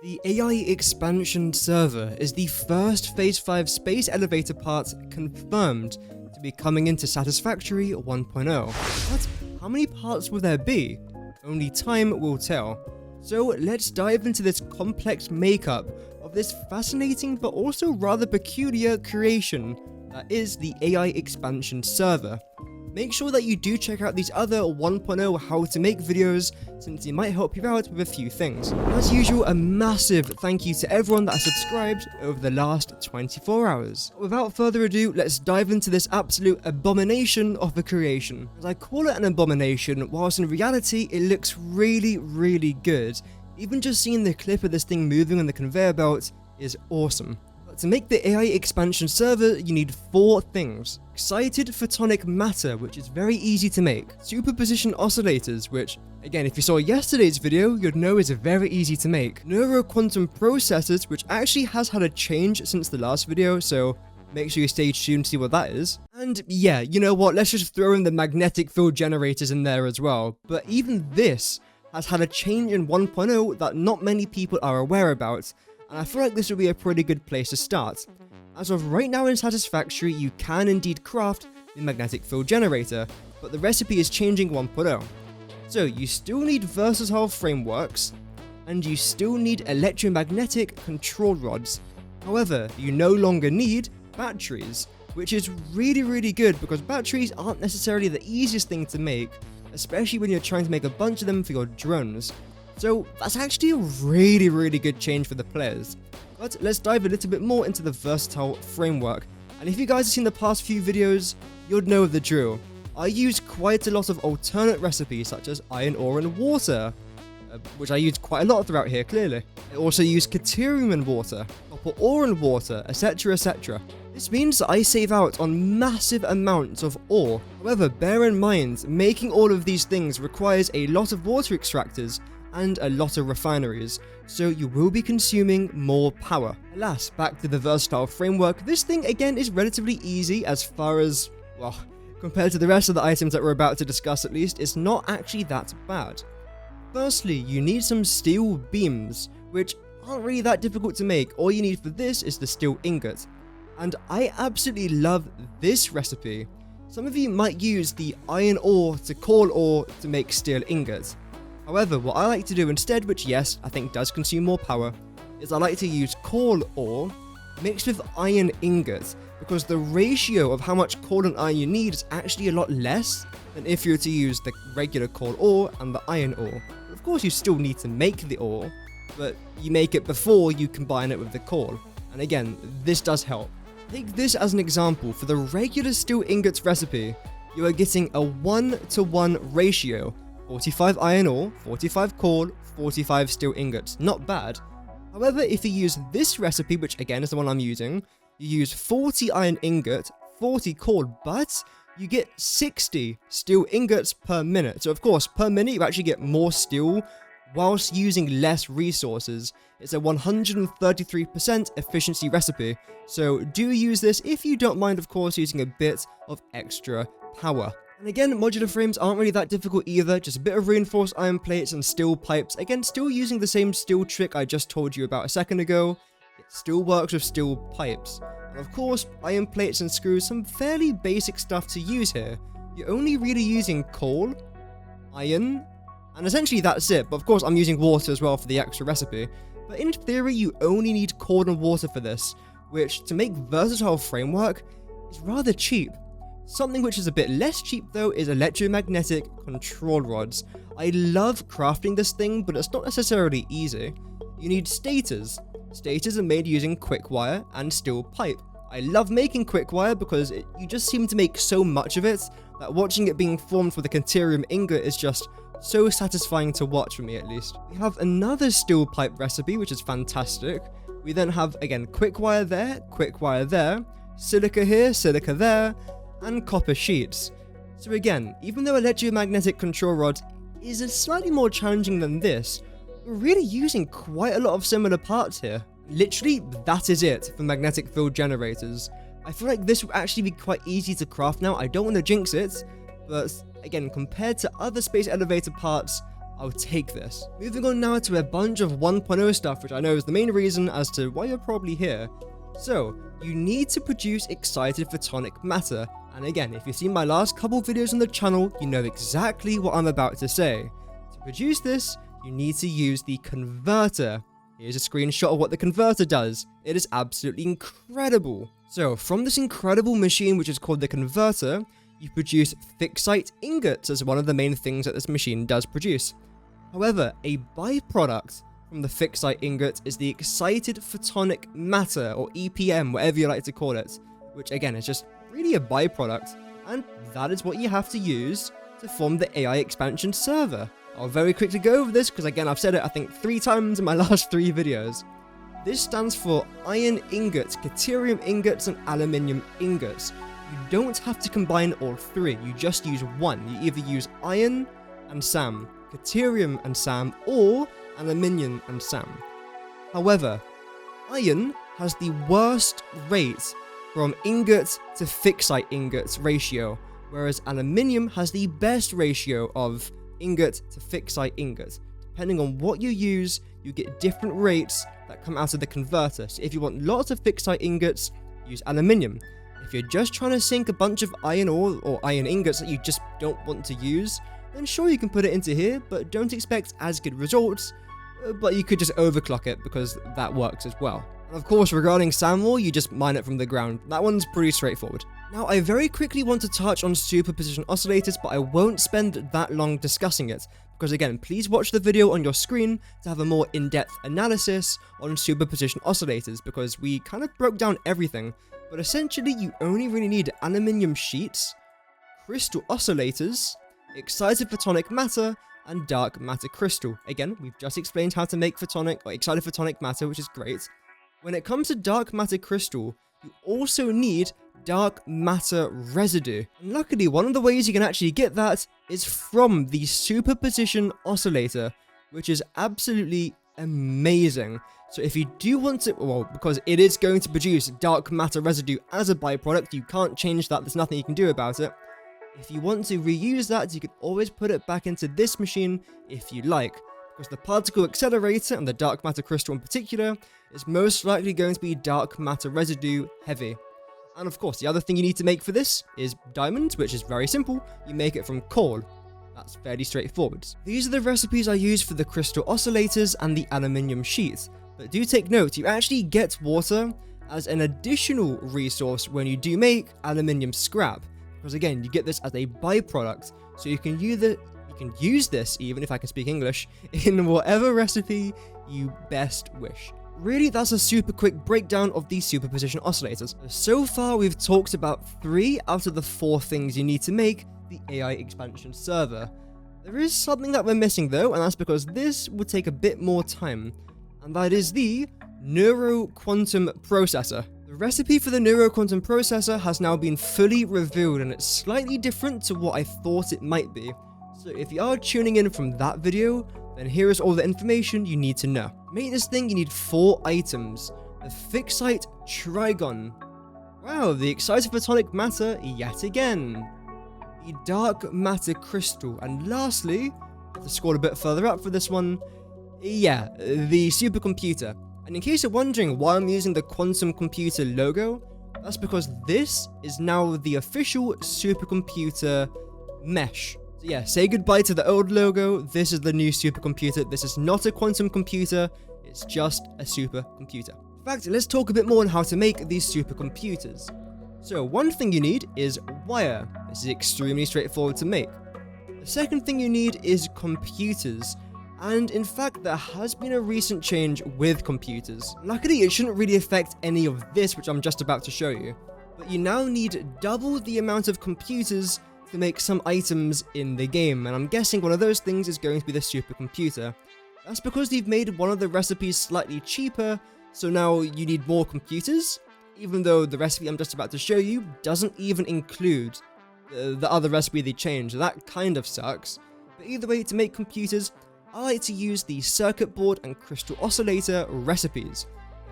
The AI expansion server is the first Phase 5 space elevator part confirmed to be coming into Satisfactory 1.0. But how many parts will there be? Only time will tell. So let's dive into this complex makeup of this fascinating but also rather peculiar creation that is the AI expansion server. Make sure that you do check out these other 1.0 how to make videos, since it might help you out with a few things. As usual, a massive thank you to everyone that has subscribed over the last 24 hours. Without further ado, let's dive into this absolute abomination of a creation. As I call it an abomination, whilst in reality it looks really good. Even just seeing the clip of this thing moving on the conveyor belt is awesome. To make the AI expansion server, you need 4 things. Excited photonic matter, which is very easy to make. Superposition oscillators, which, again, if you saw yesterday's video, you'd know is very easy to make. Neuroquantum processors, which actually has had a change since the last video, so make sure you stay tuned to see what that is. And yeah, you know what, let's just throw in the magnetic field generators in there as well. But even this has had a change in 1.0 that not many people are aware about. And I feel like this would be a pretty good place to start. As of right now in Satisfactory, you can indeed craft the magnetic field generator, but the recipe is changing 1.0. So you still need versatile frameworks, and you still need electromagnetic control rods. However, you no longer need batteries, which is really good because batteries aren't necessarily the easiest thing to make, especially when you're trying to make a bunch of them for your drones. So that's actually a really good change for the players. But let's dive a little bit more into the versatile framework. And if you guys have seen the past few videos, you'll know the drill. I use quite a lot of alternate recipes such as iron ore and water, which I use quite a lot throughout here clearly. I also use deuterium and water, copper ore and water, etc. This means that I save out on massive amounts of ore. However, bear in mind, making all of these things requires a lot of water extractors and a lot of refineries, so you will be consuming more power. Alas, back to the versatile framework, this thing again is relatively easy as far as, well, compared to the rest of the items that we're about to discuss at least, it's not actually that bad. Firstly, you need some steel beams, which aren't really that difficult to make. All you need for this is the steel ingot. And I absolutely love this recipe. Some of you might use the iron ore to coal ore to make steel ingots. However, what I like to do instead, which yes, I think does consume more power, is I like to use coal ore mixed with iron ingots, because the ratio of how much coal and iron you need is actually a lot less than if you were to use the regular coal ore and the iron ore. Of course, you still need to make the ore, but you make it before you combine it with the coal. And again, this does help. Take this as an example. For the regular steel ingots recipe, you are getting a 1-to-1 ratio. 45 iron ore, 45 coal, 45 steel ingots. Not bad. However, if you use this recipe, which again is the one I'm using, you use 40 iron ingot, 40 coal, but you get 60 steel ingots per minute. So of course, per minute you actually get more steel whilst using less resources. It's a 133% efficiency recipe. So do use this if you don't mind, of course, using a bit of extra power. And again, modular frames aren't really that difficult either, just a bit of reinforced iron plates and steel pipes. Again, still using the same steel trick I just told you about a second ago. It still works with steel pipes. And of course, iron plates and screws, some fairly basic stuff to use here. You're only really using coal, iron, and essentially that's it. But of course, I'm using water as well for the extra recipe. But in theory, you only need coal and water for this, which, to make versatile framework, is rather cheap. Something which is a bit less cheap though is electromagnetic control rods. I love crafting this thing, but it's not necessarily easy. You need stators. Stators are made using quick wire and steel pipe. I love making quick wire because you just seem to make so much of it that watching it being formed with a deuterium ingot is just so satisfying to watch, for me at least. We have another steel pipe recipe, which is fantastic. We then have, again, quick wire there, silica here, silica there, and copper sheets. So again, even though electromagnetic control rods is slightly more challenging than this, we're really using quite a lot of similar parts here. Literally, that is it for magnetic field generators. I feel like this will actually be quite easy to craft now. I don't want to jinx it, but again, compared to other space elevator parts, I'll take this. Moving on now to a bunch of 1.0 stuff, which I know is the main reason as to why you're probably here. So, you need to produce excited photonic matter. And again, if you've seen my last couple videos on the channel, you know exactly what I'm about to say. To produce this, you need to use the converter. Here's a screenshot of what the converter does. It is absolutely incredible. So, from this incredible machine which is called the converter, you produce fixite ingots as one of the main things that this machine does produce. However, a byproduct from the fixite ingot is the excited photonic matter, or EPM, whatever you like to call it, which again is just really a byproduct, and that is what you have to use to form the AI expansion server. I'll very quickly go over this because again I've said it I think 3 times in my last 3 videos. This stands for iron ingots, deuterium ingots, and aluminium ingots. You don't have to combine all 3, you just use one. You either use iron and SAM, deuterium and SAM, or aluminium and SAM. However, iron has the worst rate from ingot to fixite ingots ratio, whereas aluminium has the best ratio of ingot to fixite ingot. Depending on what you use, you get different rates that come out of the converter. So if you want lots of fixite ingots, use aluminium. If you're just trying to sink a bunch of iron ore or iron ingots that you just don't want to use, then sure you can put it into here, but don't expect as good results. But you could just overclock it because that works as well. And of course, regarding SAM ore, you just mine it from the ground. That one's pretty straightforward. Now, I very quickly want to touch on superposition oscillators, but I won't spend that long discussing it. Because again, please watch the video on your screen to have a more in-depth analysis on superposition oscillators, because we kind of broke down everything. But essentially, you only really need aluminium sheets, crystal oscillators, excited photonic matter, and dark matter crystal. Again, we've just explained how to make photonic or excited photonic matter, which is great. When it comes to dark matter crystal, you also need dark matter residue. And luckily, one of the ways you can actually get that is from the superposition oscillator, which is absolutely amazing. So if you do want to, well, because it is going to produce dark matter residue as a byproduct, you can't change that, there's nothing you can do about it. If you want to reuse that, you can always put it back into this machine if you like, because the particle accelerator and the dark matter crystal in particular is most likely going to be dark matter residue heavy. And of course, the other thing you need to make for this is diamond, which is very simple. You make it from coal. That's fairly straightforward. These are the recipes I use for the crystal oscillators and the aluminium sheets. But do take note, you actually get water as an additional resource when you do make aluminium scrap. Because again, you get this as a byproduct, so you can use this, even if I can speak English, in whatever recipe you best wish. Really, that's a super quick breakdown of these superposition oscillators. So far, we've talked about 3 out of the 4 things you need to make the AI expansion server. There is something that we're missing though, and that's because this would take a bit more time, and that is the neuroquantum processor. The recipe for the neuroquantum processor has now been fully revealed, and it's slightly different to what I thought it might be. So if you are tuning in from that video, then here is all the information you need to know. To make this thing, you need 4 items. The fixite trigon. Wow, the excited photonic matter yet again. The dark matter crystal. And lastly, to scroll a bit further up for this one, yeah, the supercomputer. And in case you're wondering why I'm using the quantum computer logo, that's because this is now the official supercomputer mesh. So yeah, say goodbye to the old logo. This is the new supercomputer. This is not a quantum computer, it's just a supercomputer. In fact, let's talk a bit more on how to make these supercomputers. So one thing you need is wire. This is extremely straightforward to make. The second thing you need is computers. And in fact, there has been a recent change with computers. Luckily, it shouldn't really affect any of this, which I'm just about to show you. But you now need double the amount of computers to make some items in the game, and I'm guessing one of those things is going to be the supercomputer. That's because they've made one of the recipes slightly cheaper, so now you need more computers, even though the recipe I'm just about to show you doesn't even include the other recipe they changed. That kind of sucks. But either way, to make computers, I like to use the circuit board and crystal oscillator recipes.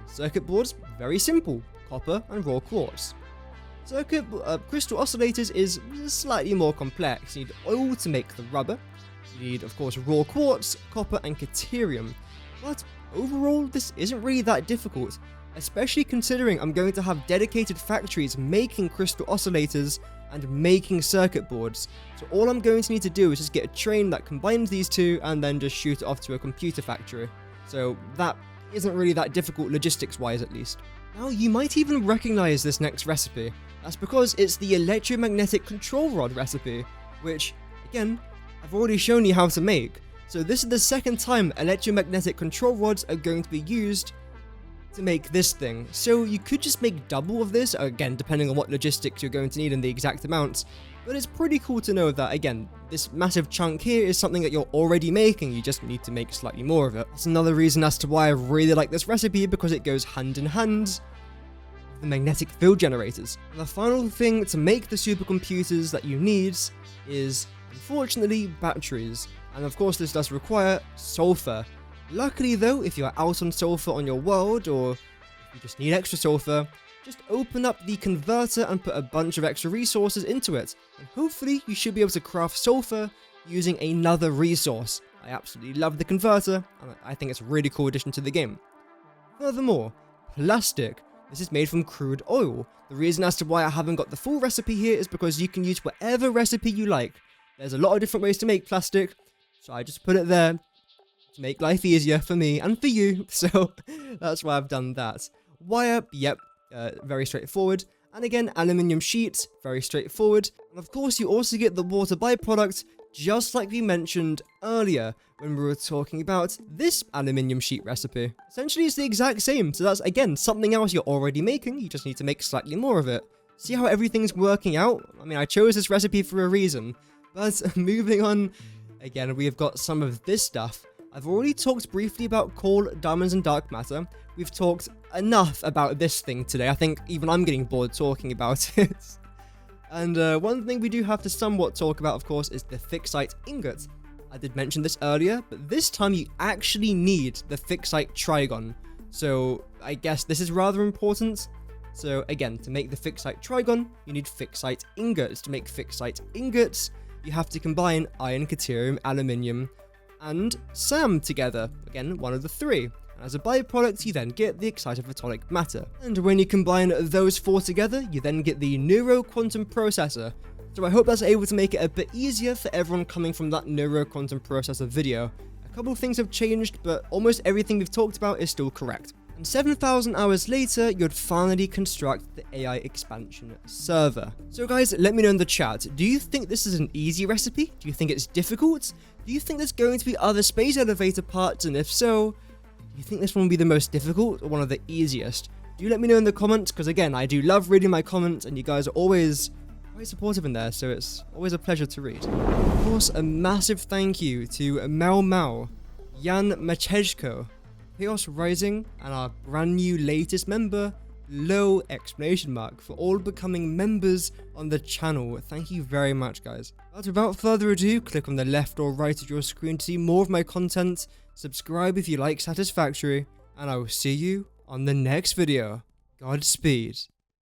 Circuit boards, very simple, copper and raw quartz. Crystal oscillators is slightly more complex. You need oil to make the rubber, You need, of course, raw quartz, copper, and caterium. But overall, this isn't really that difficult, especially considering I'm going to have dedicated factories making crystal oscillators and making circuit boards. So all I'm going to need to do is just get a train that combines these two and then just shoot it off to a computer factory. So that isn't really that difficult logistics-wise, at least. Now, you might even recognize this next recipe. That's because it's the electromagnetic control rod recipe, which, again, I've already shown you how to make. So this is the second time electromagnetic control rods are going to be used to make this thing. So you could just make double of this, again, depending on what logistics you're going to need and the exact amounts. But it's pretty cool to know that, again, this massive chunk here is something that you're already making, you just need to make slightly more of it. That's another reason as to why I really like this recipe, because it goes hand in hand with the magnetic field generators. And the final thing to make the supercomputers that you need is, unfortunately, batteries. And of course this does require sulfur. Luckily though, if you're out on sulfur on your world, or if you just need extra sulfur, just open up the converter and put a bunch of extra resources into it, and hopefully you should be able to craft sulfur using another resource. I absolutely love the converter, and I think it's a really cool addition to the game. Furthermore, plastic. This is made from crude oil. The reason as to why I haven't got the full recipe here is because you can use whatever recipe you like. There's a lot of different ways to make plastic, so I just put it there to make life easier for me and for you, so that's why I've done that. Wire, yep, very straightforward. And again, aluminium sheet, very straightforward. And of course, you also get the water byproduct, just like we mentioned earlier when we were talking about this aluminium sheet recipe. Essentially, it's the exact same, so that's, again, something else you're already making, you just need to make slightly more of it. See how everything's working out? I mean, I chose this recipe for a reason. But moving on, again, we have got some of this stuff. I've already talked briefly about coal, diamonds, and dark matter. We've talked enough about this thing today. I think even I'm getting bored talking about it. And one thing we do have to somewhat talk about, of course, is the fixite ingot. I did mention this earlier, but this time you actually need the fixite trigon. So I guess this is rather important. So again, to make the fixite trigon, you need fixite ingots. To make fixite ingots, you have to combine iron, caterium, aluminium, and SAM together. Again, one of the three. And as a byproduct, you then get the excitophotonic matter. And when you combine those four together, you then get the neuroquantum processor. So I hope that's able to make it a bit easier for everyone coming from that neuroquantum processor video. A couple of things have changed, but almost everything we've talked about is still correct. And 7,000 hours later, you'd finally construct the AI expansion server. So guys, let me know in the chat, do you think this is an easy recipe? Do you think it's difficult? Do you think there's going to be other space elevator parts? And if so, do you think this one will be the most difficult or one of the easiest? Do let me know in the comments, because again, I do love reading my comments, and you guys are always quite supportive in there, so it's always a pleasure to read. Of course, a massive thank you to Mao Mao, Jan Machejko, Chaos Rising, and our brand new latest member, Low ! For all becoming members on the channel. Thank you very much, guys. But without further ado, click on the left or right of your screen to see more of my content, subscribe if you like Satisfactory, and I will see you on the next video. Godspeed.